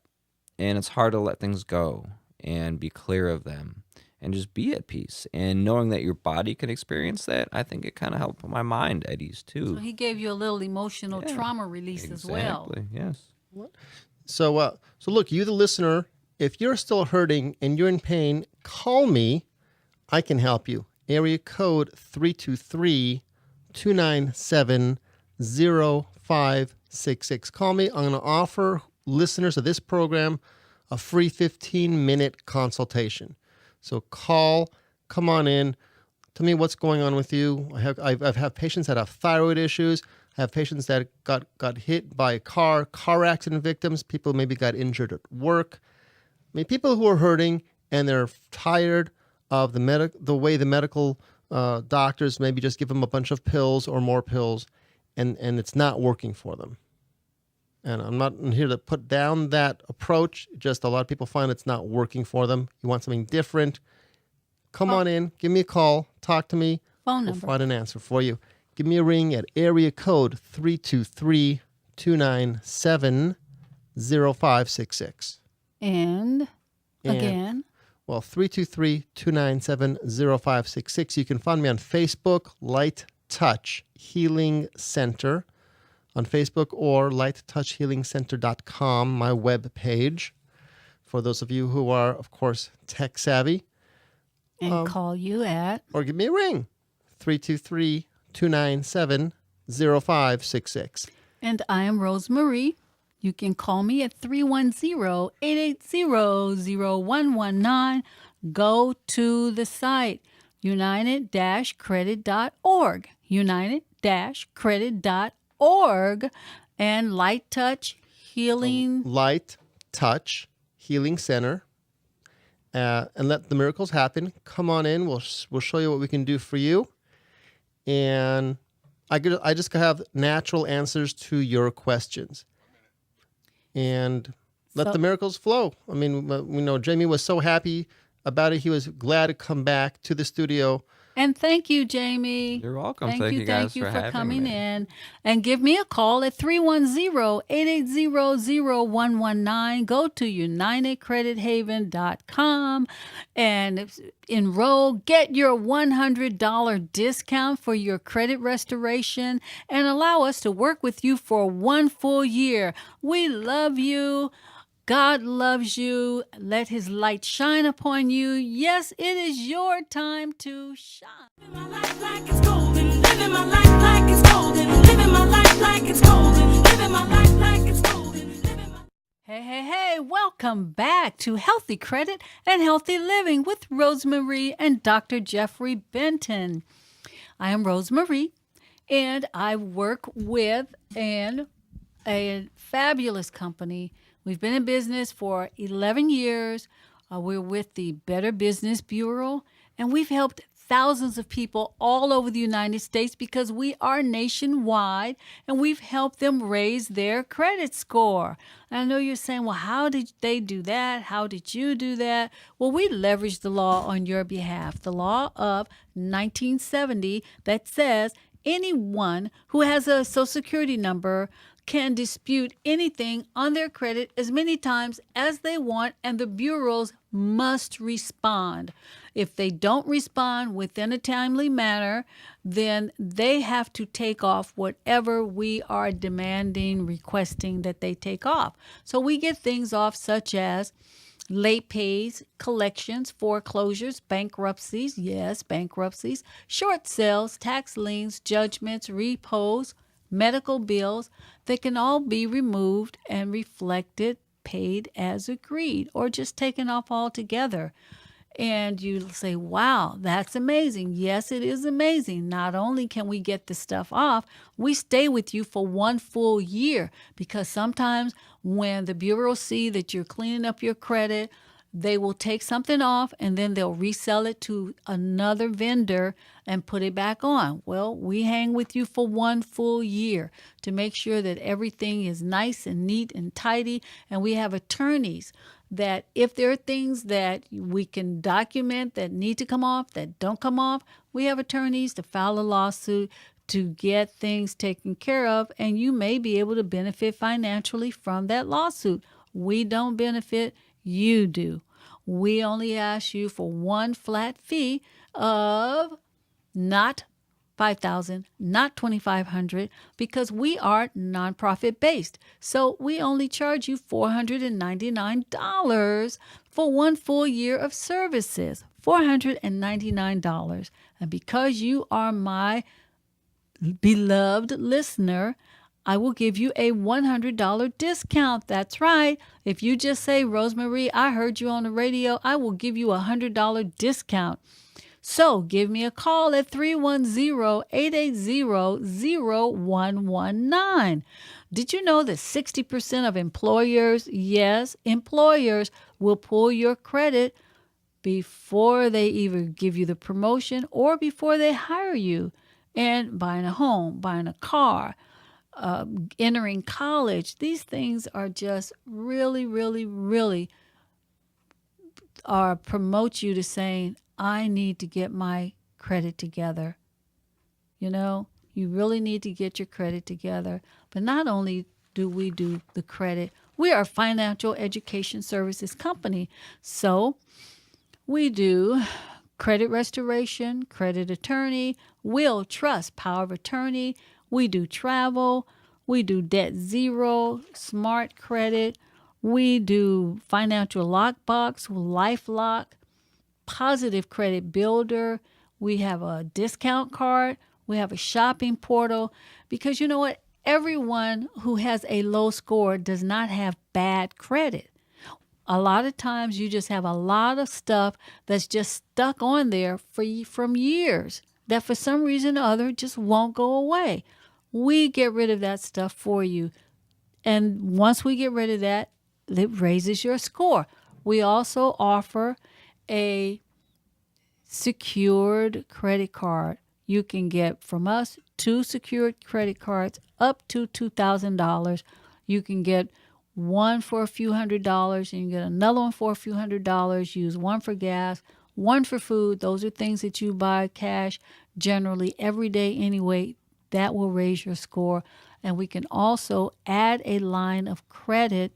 And it's hard to let things go and be clear of them and just be at peace. And knowing that your body can experience that, I think it kind of helped my mind at ease too. So he gave you a little emotional trauma release as well. Exactly, yes. So look, you the listener, if you're still hurting and you're in pain, call me. I can help you. Area code 323-297-0566. Call me. I'm going to offer listeners of this program a free 15-minute consultation. So call, come on in, tell me what's going on with you. I've had patients that have thyroid issues. I have patients that got hit by a car accident victims. People maybe got injured at work. I mean, people who are hurting and they're tired of the way the medical doctors maybe just give them a bunch of pills or more pills, and it's not working for them. And I'm not here to put down that approach. Just a lot of people find it's not working for them. You want something different. Come on in. Give me a call. Talk to me. Phone We'll number. find an answer for you. Give me a ring at area code 323-297-0566. And again, Well, 323-297-0566. You can find me on Facebook, Light Touch Healing Center on Facebook, or lighttouchhealingcenter.com, my web page, for those of you who are, of course, tech savvy. and call you at Or give me a ring, 323-297-0566. And I am Rosemarie. You can call me at 310-880-0119. Go to the site, united-credit.org, united-credit.org, and Light Touch Healing. Light Touch Healing Center. And let the miracles happen. Come on in. We'll show you what we can do for you. And I just have natural answers to your questions. And let the miracles flow. I mean, Jamie was so happy about it. He was glad to come back to the studio. And thank you, Jamie. You're welcome. Thank you guys for having coming me. in. And give me a call at 310-880-0119. Go to unitedcredithaven.com and enroll. Get your $100 discount for your credit restoration and allow us to work with you for 1 full year. We love you. God loves you. Let his light shine upon you. Yes, it is your time to shine. Living my life like it's golden. Living my life like it's golden. Living my life like it's golden. Living my life like it's golden. Living my Hey, welcome back to Healthy Credit and Healthy Living with Rosemarie and Dr. Jeffrey Benton. I am Rosemarie, and I work with a a fabulous company. We've been in business for 11 years. We're with the Better Business Bureau, and we've helped thousands of people all over the United States because we are nationwide, and we've helped them raise their credit score. And I know you're saying, well, how did they do that? How did you do that? Well, we leveraged the law on your behalf, the law of 1970 that says anyone who has a Social Security number can dispute anything on their credit as many times as they want, and the bureaus must respond. If they don't respond within a timely manner, then they have to take off whatever we are demanding, requesting that they take off. So we get things off such as late pays, collections, foreclosures, bankruptcies, yes, bankruptcies, short sales, tax liens, judgments, repos, medical bills. They can all be removed and reflected, paid as agreed, or just taken off altogether. And you say, wow, that's amazing. Yes, it is amazing. Not only can we get the stuff off, we stay with you for 1 full year, because sometimes when the bureau see that you're cleaning up your credit, they will take something off and then they'll resell it to another vendor and put it back on. Well, we hang with you for 1 full year to make sure that everything is nice and neat and tidy. And we have attorneys that if there are things that we can document that need to come off, that don't come off, we have attorneys to file a lawsuit to get things taken care of, and you may be able to benefit financially from that lawsuit. We don't benefit, you do. We only ask you for one flat fee of not $5,000, not $2,500, because we are nonprofit based. So we only charge you $499 for 1 full year of services. $499. And because you are my beloved listener, I will give you a $100 discount. That's right. If you just say, Rosemarie, I heard you on the radio, I will give you a $100 discount. So give me a call at 310-880-0119. Did you know that 60% of employers, yes, employers will pull your credit before they either give you the promotion or before they hire you? And buying a home, buying a car, entering college, these things are just really, really, really promote you to saying, I need to get my credit together. You know, you really need to get your credit together. But not only do we do the credit, we are a financial education services company. So we do credit restoration, credit attorney, will, trust, power of attorney. We do travel. We do debt zero, smart credit. We do financial lockbox, LifeLock, positive credit builder. We have a discount card. We have a shopping portal. Because you know what? Everyone who has a low score does not have bad credit. A lot of times you just have a lot of stuff that's just stuck on there from years that for some reason or other just won't go away. We get rid of that stuff for you. And once we get rid of that, it raises your score. We also offer a secured credit card. You can get from us 2 secured credit cards up to $2,000. You can get one for a few $100s, and you get another one for a few $100s. Use one for gas, one for food. Those are things that you buy cash generally every day anyway. That will raise your score. And we can also add a line of credit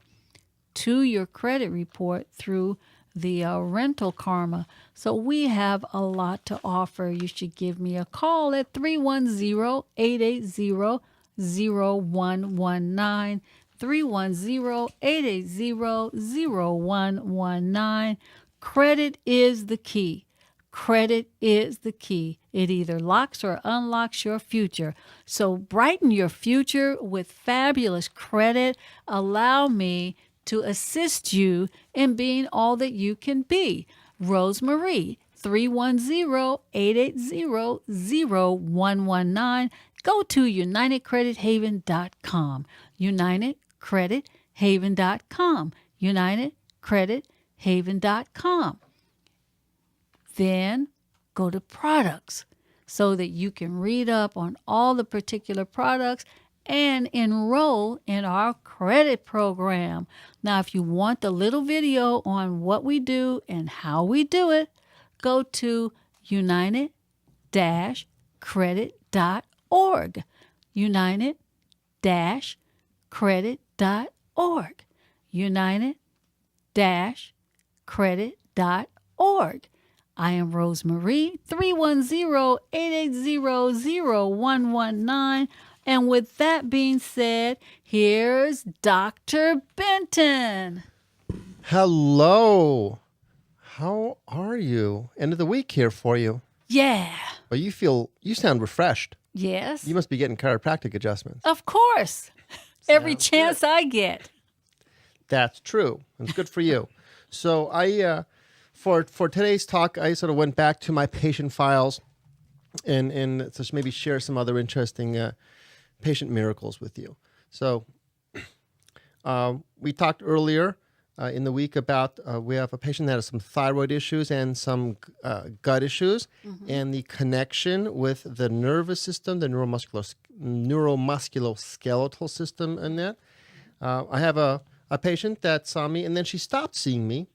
to your credit report through the rental karma. So we have a lot to offer. You should give me a call at 310-880-0119. 310-880-0119. Credit is the key. Credit is the key. It either locks or unlocks your future. So brighten your future with fabulous credit. Allow me to assist you in being all that you can be. Rosemarie, 310-880-0119. Go to UnitedCreditHaven.com. UnitedCreditHaven.com. UnitedCreditHaven.com. Then go to products so that you can read up on all the particular products and enroll in our credit program. Now, if you want the little video on what we do and how we do it, go to united-credit.org. United-credit.org. United-credit.org. I am Rosemarie, 310-880-0119. And with that being said, here's Dr. Benton. Hello. How are you? End of the week here for you. Yeah. Well, you sound refreshed. Yes. You must be getting chiropractic adjustments. Of course. Every Sounds chance good. I get. That's true. It's good for you. So I, for today's talk, I sort of went back to my patient files and just maybe share some other interesting patient miracles with you. So we talked earlier in the week about we have a patient that has some thyroid issues and some gut issues, and the connection with the nervous system, the neuromusculoskeletal system, and that. I have a patient that saw me, and then she stopped seeing me,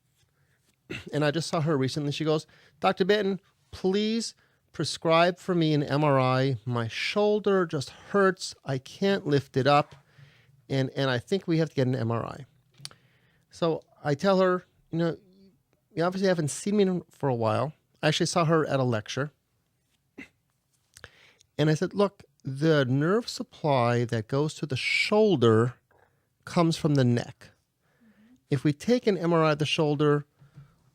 and I just saw her recently. She goes, "Dr. Benton, please prescribe for me an MRI. My shoulder just hurts. I can't lift it up, and I think we have to get an MRI." So I tell her, you obviously haven't seen me for a while. I actually saw her at a lecture. And I said, look, the nerve supply that goes to the shoulder comes from the neck. If we take an MRI of the shoulder,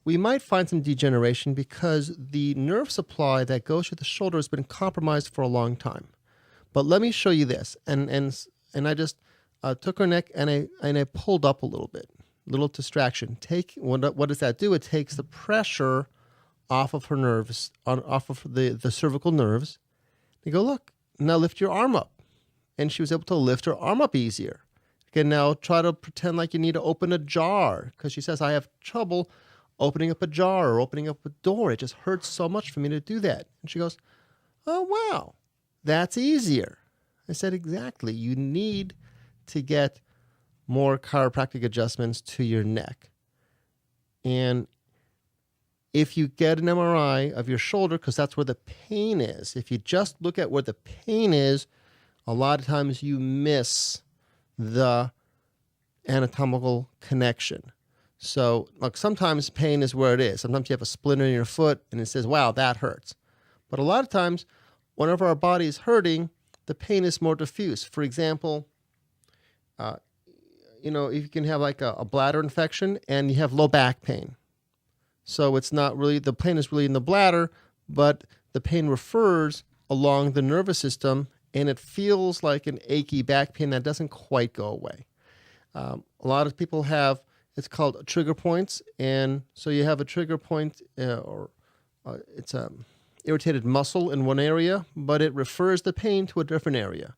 we might find some degeneration because the nerve supply that goes to the shoulder has been compromised for a long time. But let me show you this. And I just took her neck and I pulled up a little bit. Little distraction. What does that do? It takes the pressure off of her nerves, off of the cervical nerves. You go, look, now lift your arm up. And she was able to lift her arm up easier. Okay, now try to pretend like you need to open a jar, because she says, I have trouble opening up a jar or opening up a door. It just hurts so much for me to do that. And she goes, oh, wow, that's easier. I said, exactly. You need to get more chiropractic adjustments to your neck. And if you get an MRI of your shoulder, because that's where the pain is, if you just look at where the pain is, a lot of times you miss the anatomical connection. So, like, sometimes pain is where it is. Sometimes you have a splinter in your foot and it says, wow, that hurts. But a lot of times, whenever our body is hurting, the pain is more diffuse. For example, if you can have like a bladder infection and you have low back pain. So it's not really, the pain is really in the bladder, but the pain refers along the nervous system and it feels like an achy back pain that doesn't quite go away. A lot of people have, it's called trigger points. And so you have a trigger point it's a irritated muscle in one area, but it refers the pain to a different area.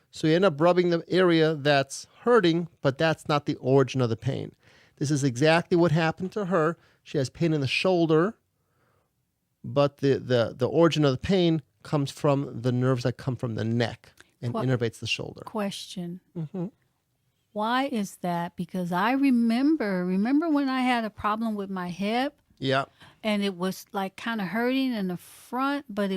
So you end up rubbing the area that's hurting, but that's not the origin of the pain. This is exactly what happened to her. She has pain in the shoulder, but the origin of the pain comes from the nerves that come from the neck and innervates the shoulder. Question. Why is that? Because I remember when I had a problem with my hip. Yeah. And it was like kind of hurting in the front, but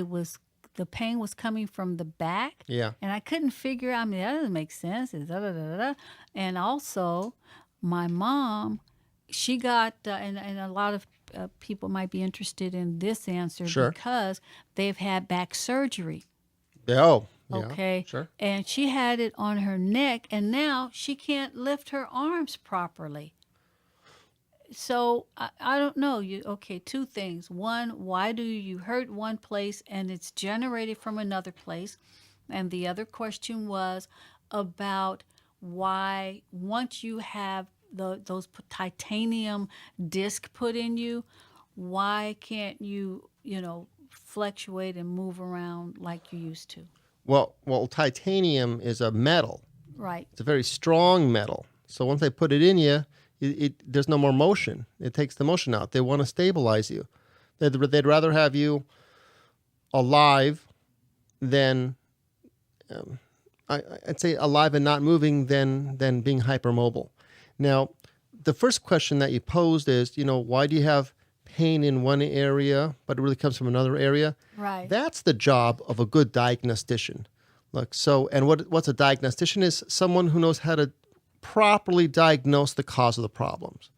the pain was coming from the back. Yeah. And I couldn't figure out, that doesn't make sense. And also, my mom, she got, and a lot of people might be interested in this answer because they've had back surgery. Oh, yeah. Okay. Sure. And she had it on her neck, and now she can't lift her arms properly. So I don't know. Two things. One, why do you hurt one place and it's generated from another place? And the other question was about why once you have those titanium disc put in you, why can't you, fluctuate and move around like you used to? Well, titanium is a metal. Right. It's a very strong metal. So once they put it in you, there's no more motion. It takes the motion out. They want to stabilize you. They'd rather have you alive than I'd say alive and not moving than being hypermobile. Now, the first question that you posed is, why do you have pain in one area, but it really comes from another area? Right. That's the job of a good diagnostician. Look, and what's a diagnostician is someone who knows how to properly diagnose the cause of the problems.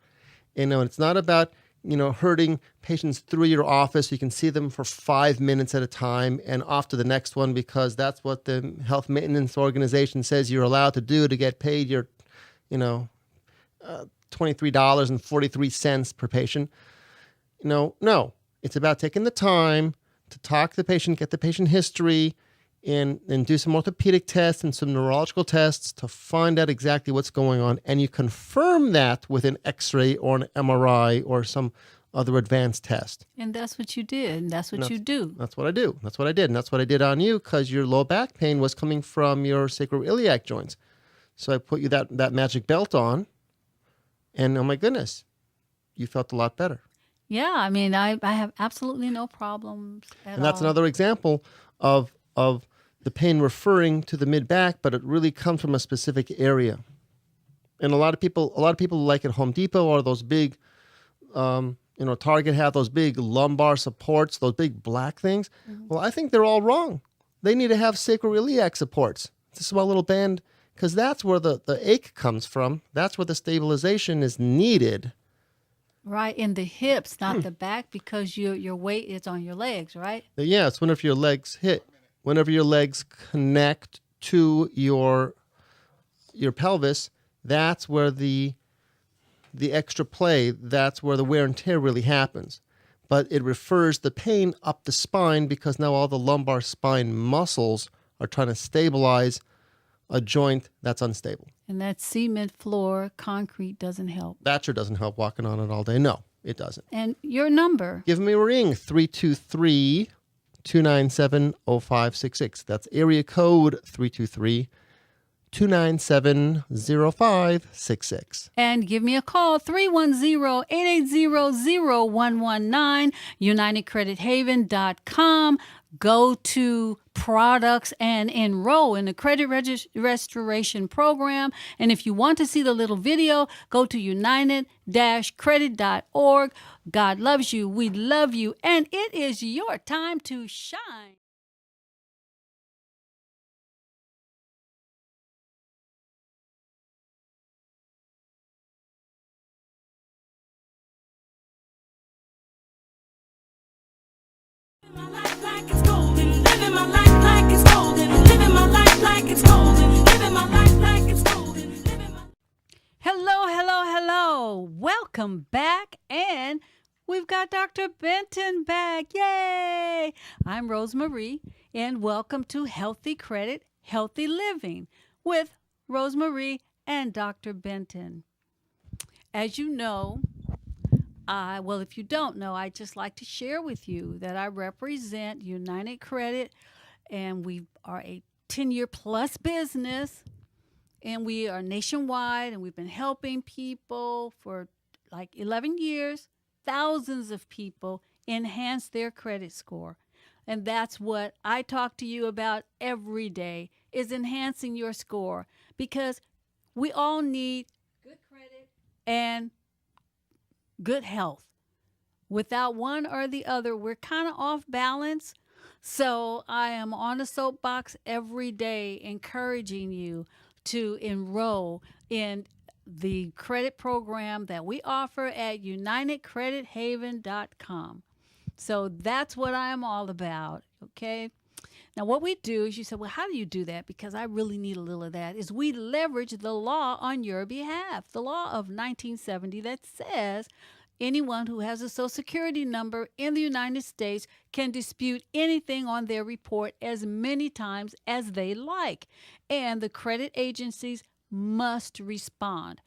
It's not about, herding patients through your office. You can see them for 5 minutes at a time and off to the next one because that's what the health maintenance organization says you're allowed to do to get paid your, $23.43 per patient. No, it's about taking the time to talk to the patient, get the patient history, and do some orthopedic tests and some neurological tests to find out exactly what's going on. And you confirm that with an X-ray or an MRI or some other advanced test. And that's what you did. And that's what you do. That's what I do. That's what I did. And that's what I did on you because your low back pain was coming from your sacroiliac joints. So I put you that magic belt on, and oh my goodness, you felt a lot better. Yeah, I mean, I have absolutely no problems at all. And that's another example of the pain referring to the mid-back, but it really comes from a specific area. And a lot of people like at Home Depot or those big, Target have those big lumbar supports, those big black things. Mm-hmm. Well, I think they're all wrong. They need to have sacroiliac supports. It's a small little band because that's where the ache comes from. That's where the stabilization is needed. Right, in the hips, not the back, because your weight is on your legs, right? Yeah, it's whenever your legs hit. Whenever your legs connect to your pelvis, that's where the extra play, that's where the wear and tear really happens. But it refers the pain up the spine because now all the lumbar spine muscles are trying to stabilize a joint that's unstable. And that cement floor, concrete doesn't help. That sure doesn't help walking on it all day. No, it doesn't. And your number? Give me a ring, 323-297-0566. That's area code 323-297-0566. And give me a call, 310-880-0119, UnitedCreditHaven.com. Go to products and enroll in the credit restoration program. And if you want to see the little video, go to united-credit.org. God loves you. We love you. And it is your time to shine. My life like it's golden, living my life like it's golden, living my life like it's golden, living my life like it's golden, living my. Hello, hello, hello. Welcome back. And we've got Dr. Benton back. Yay! I'm Rosemarie, and welcome to Healthy Credit, Healthy Living with Rosemarie and Dr. Benton. As you know, well, if you don't know, I'd just like to share with you that I represent United Credit, and we are a 10-year plus business, and we are nationwide, and we've been helping people for like 11 years. Thousands of people enhance their credit score. And that's what I talk to you about every day, is enhancing your score, because we all need good credit and good health. Without one or the other, we're kind of off balance. So I am on a soapbox every day encouraging you to enroll in the credit program that we offer at UnitedCreditHaven.com. So that's what I am all about, okay? Now, what we do is, you say, well, how do you do that? Because I really need a little of that, is we leverage the law on your behalf. The law of 1970 that says anyone who has a Social Security number in the United States can dispute anything on their report as many times as they like. And the credit agencies must respond.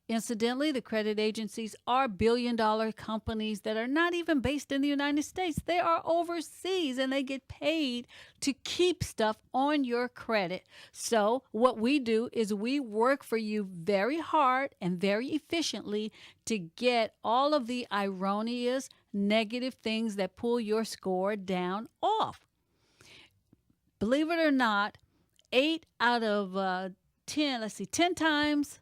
Incidentally, the credit agencies are billion-dollar companies that are not even based in the United States. They are overseas and they get paid to keep stuff on your credit. So what we do is we work for you very hard and very efficiently to get all of the erroneous, negative things that pull your score down off. Believe it or not, 8 out of 10, 10 times,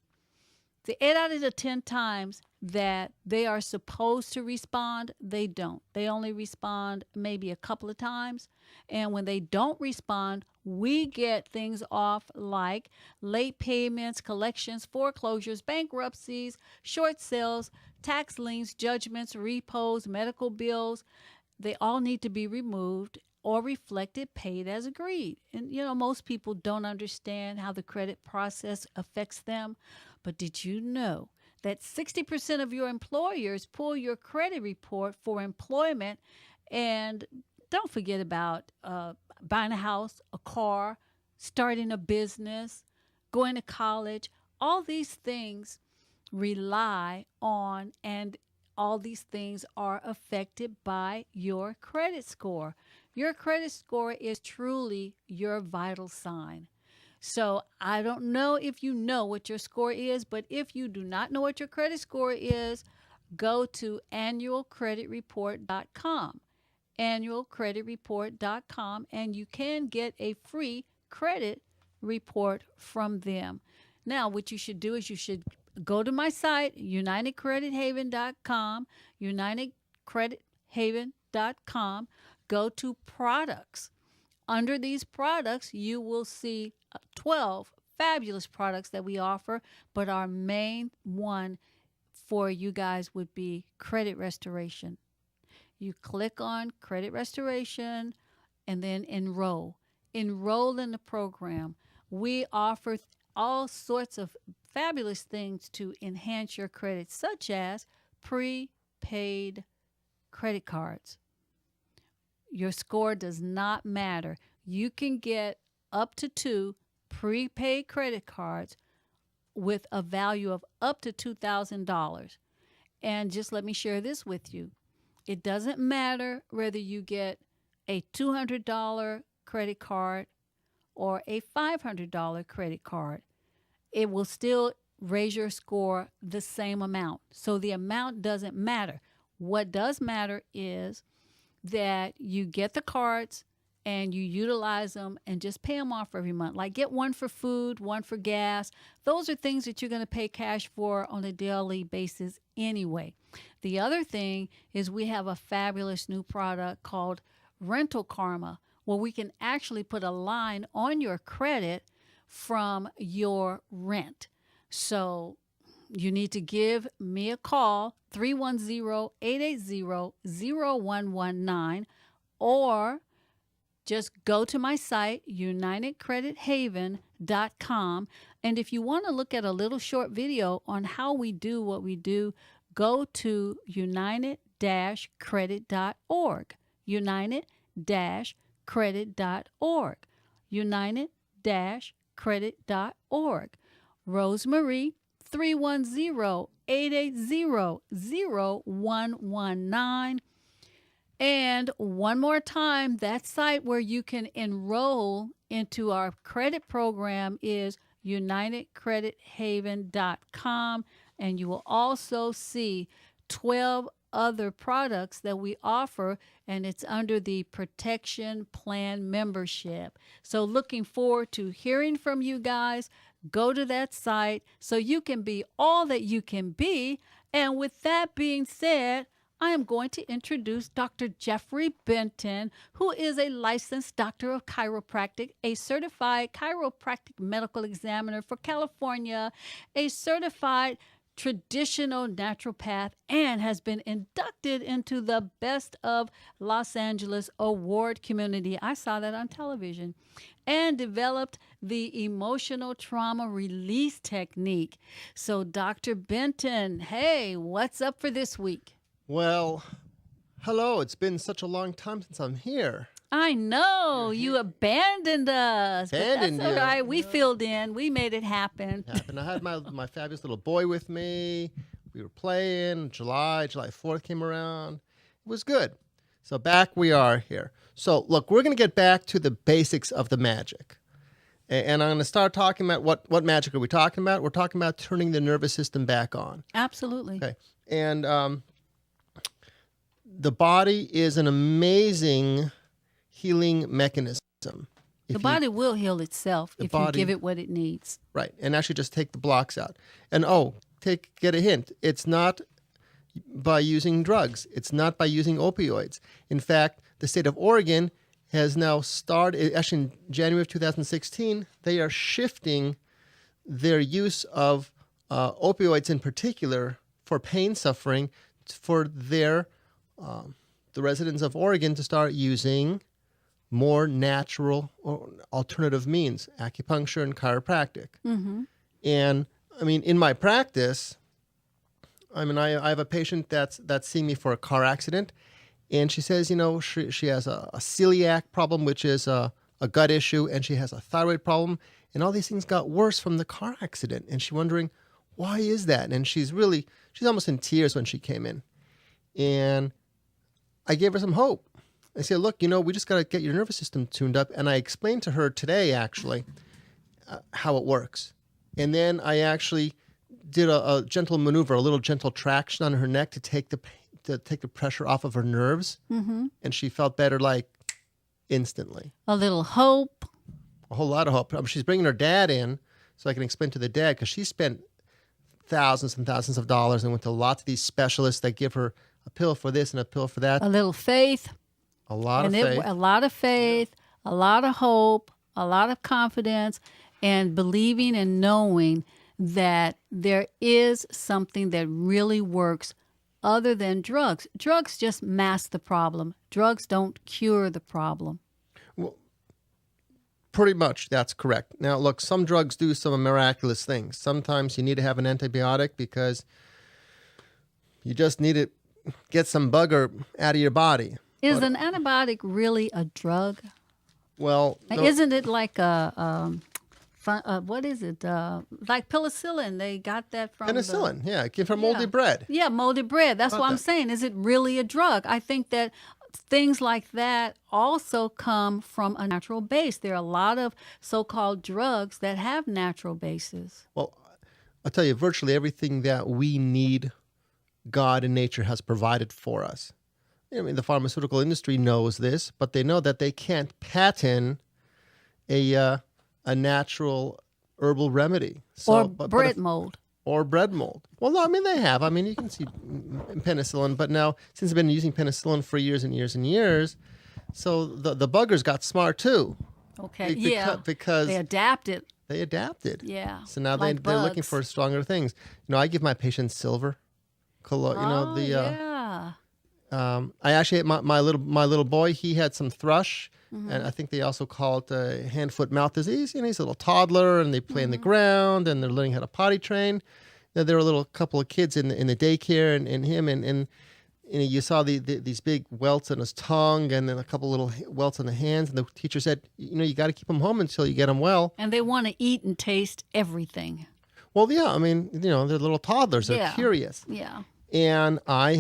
the 8 out of the 10 times that they are supposed to respond, they don't. They only respond maybe a couple of times. And when they don't respond, we get things off like late payments, collections, foreclosures, bankruptcies, short sales, tax liens, judgments, repos, medical bills. They all need to be removed or reflected, paid as agreed. And, most people don't understand how the credit process affects them. But did you know that 60% of your employers pull your credit report for employment? And don't forget about buying a house, a car, starting a business, going to college. All these things rely on, and all these things are affected by your credit score. Your credit score is truly your vital sign. So I don't know if you know what your score is, but if you do not know what your credit score is, go to annualcreditreport.com, annualcreditreport.com, and you can get a free credit report from them. Now, what you should do is you should go to my site, unitedcredithaven.com, unitedcredithaven.com, go to products. Under these products, you will see 12 fabulous products that we offer, but our main one for you guys would be credit restoration. You click on credit restoration and then enroll. Enroll in the program. We offer all sorts of fabulous things to enhance your credit, such as prepaid credit cards. Your score does not matter. You can get up to 2 prepaid credit cards with a value of up to $2,000. And just let me share this with you. It doesn't matter whether you get a $200 credit card or a $500 credit card. It will still raise your score the same amount. So the amount doesn't matter. What does matter is that you get the cards and you utilize them and just pay them off every month. Like get one for food, one for gas. Those are things that you're going to pay cash for on a daily basis anyway. The other thing is we have a fabulous new product called Rental Karma, where we can actually put a line on your credit from your rent. So you need to give me a call, 310-880-0119, or just go to my site, unitedcredithaven.com. And if you want to look at a little short video on how we do what we do, go to united-credit.org, united-credit.org, united-credit.org. Rosemary, 310-880-0119. And one more time, that site where you can enroll into our credit program is unitedcredithaven.com. And you will also see 12 other products that we offer, and it's under the Protection Plan membership. So looking forward to hearing from you guys. Go to that site so you can be all that you can be. And with that being said, I am going to introduce Dr. Jeffrey Benton, who is a licensed doctor of chiropractic, a certified chiropractic medical examiner for California, a certified traditional naturopath, and has been inducted into the Best of Los Angeles award community. I saw that on television. And developed the emotional trauma release technique. So Dr. Benton, hey, what's up for this week? Well, hello. It's been such a long time since I'm here. I know you abandoned us. Abandoned but that's you. all right. We filled in. We made it happen. Happened. I had my fabulous little boy with me. We were playing. July 4th came around. It was good. So back we are here. So look, we're going to get back to the basics of the magic. And I'm going to start talking about what magic are we talking about? We're talking about turning the nervous system back on. Absolutely. Okay. And the body is an amazing healing mechanism. The body will heal itself if you give it what it needs. Right. And actually just take the blocks out. And get a hint. It's not by using drugs. It's not by using opioids. In fact, the state of Oregon has now started, actually in January of 2016, they are shifting their use of opioids in particular for pain suffering for the residents of Oregon to start using more natural or alternative means, acupuncture and chiropractic. Mm-hmm. And I mean, in my practice, I have a patient that's seeing me for a car accident, and she says, she has a celiac problem, which is a gut issue, and she has a thyroid problem, and all these things got worse from the car accident, and she's wondering, why is that? And she's almost in tears when she came in, and I gave her some hope. I said, look, we just got to get your nervous system tuned up, and I explained to her today, actually, how it works. And then I actually did a gentle maneuver, a little gentle traction on her neck to take the pressure off of her nerves. Mm-hmm. And she felt better like instantly. A little hope. A whole lot of hope. She's bringing her dad in so I can explain to the dad, because she spent thousands and thousands of dollars and went to lots of these specialists that give her a pill for this and a pill for that. A little faith. A lot of faith. A lot of faith, a lot of hope, a lot of confidence, and believing and knowing that there is something that really works other than drugs. Drugs just mask the problem. Drugs don't cure the problem. Well, pretty much, that's correct. Now, look, some drugs do some miraculous things. Sometimes you need to have an antibiotic because you just need to get some bugger out of your body. Is an antibiotic really a drug? Well, no. Isn't it like what is it? Like penicillin. They got that from Penicillin, yeah. It came from moldy bread. Yeah, moldy bread. That's what I'm that? saying. Is it really a drug? I think that things like that also come from a natural base. There are a lot of so-called drugs that have natural bases. Well, I'll tell you, virtually everything that we need, God and nature has provided for us. I mean, the pharmaceutical industry knows this, but they know that they can't patent a natural herbal remedy. Or bread mold. Or bread mold. Well, no, I mean, they have. I mean, you can see penicillin, but now, since they've been using penicillin for years and years and years, so the buggers got smart too. Okay, Because they adapted. They adapted. Yeah. So now like they're looking bugs. for stronger things. I give my patients silver. I actually had my little boy. He had some thrush, and I think they also call it hand, foot, mouth disease. He's a little toddler, and they play in the ground, and they're learning how to potty train. Now, there were a couple of kids in the daycare, and him, and you saw these big welts on his tongue, and then a couple little welts on the hands. And the teacher said, you got to keep him home until you get him well. And they want to eat and taste everything. Well, yeah, I mean, they're little toddlers. They're curious. Yeah. And I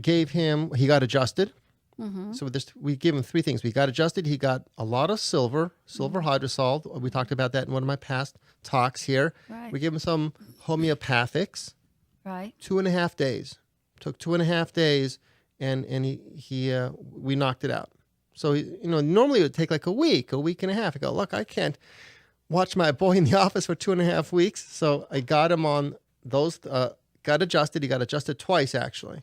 gave him, he got adjusted. Mm-hmm. So we gave him three things. We got adjusted. He got a lot of silver hydrosol. We talked about that in one of my past talks here. Right. We gave him some homeopathics. Right. 2.5 days. Took 2.5 days, and we knocked it out. So, normally it would take like a week and a half. I go, look, I can't watch my boy in the office for 2.5 weeks. So I got him on those, got adjusted. He got adjusted twice, actually.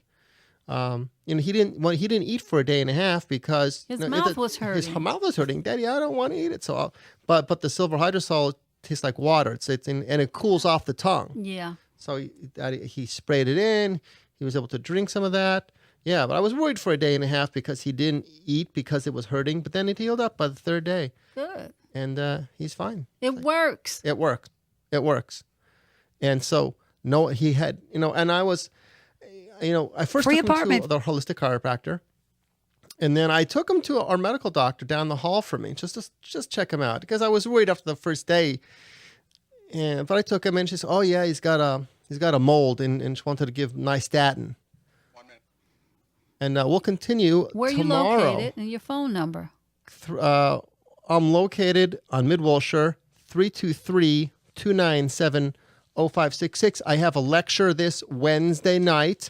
He didn't eat for a day and a half because his mouth was hurting. His mouth was hurting. Daddy, I don't want to eat it. So, but the silver hydrosol tastes like water. And it cools off the tongue. Yeah. So he sprayed it in. He was able to drink some of that. Yeah, but I was worried for a day and a half because he didn't eat because it was hurting. But then it healed up by the third day. Good. And he's fine. It works. It works. It works. And so, no, he had, and I was, I first Free took him apartment. to the holistic chiropractor. And then I took him to our medical doctor down the hall from me just to check him out because I was worried after the first day. But I took him and she said, "Oh yeah, he's got a mold," and she wanted to give nystatin. 1 minute. And we'll continue Where are you tomorrow. located and your phone number? I'm located on Mid-Wilshire, 323-297-0566. I have a lecture this Wednesday night.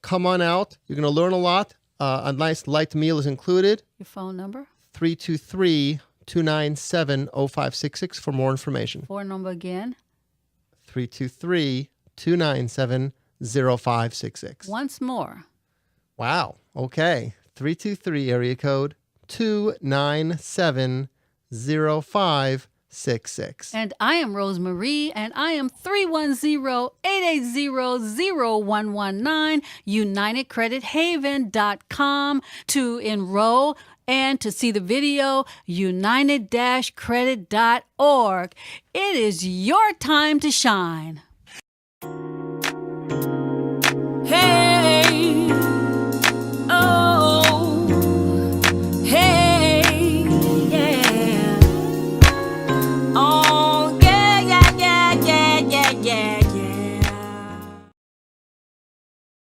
Come on out. You're going to learn a lot. A nice light meal is included. Your phone number? 323-297-0566 for more information. Phone number again? 323-297-0566. Once more. Wow. Okay. 323 area code 297-0566. And I am Rosemarie, and I am 310-880-0119, UnitedCreditHaven.com to enroll and to see the video, united-credit.org. It is your time to shine. Hey!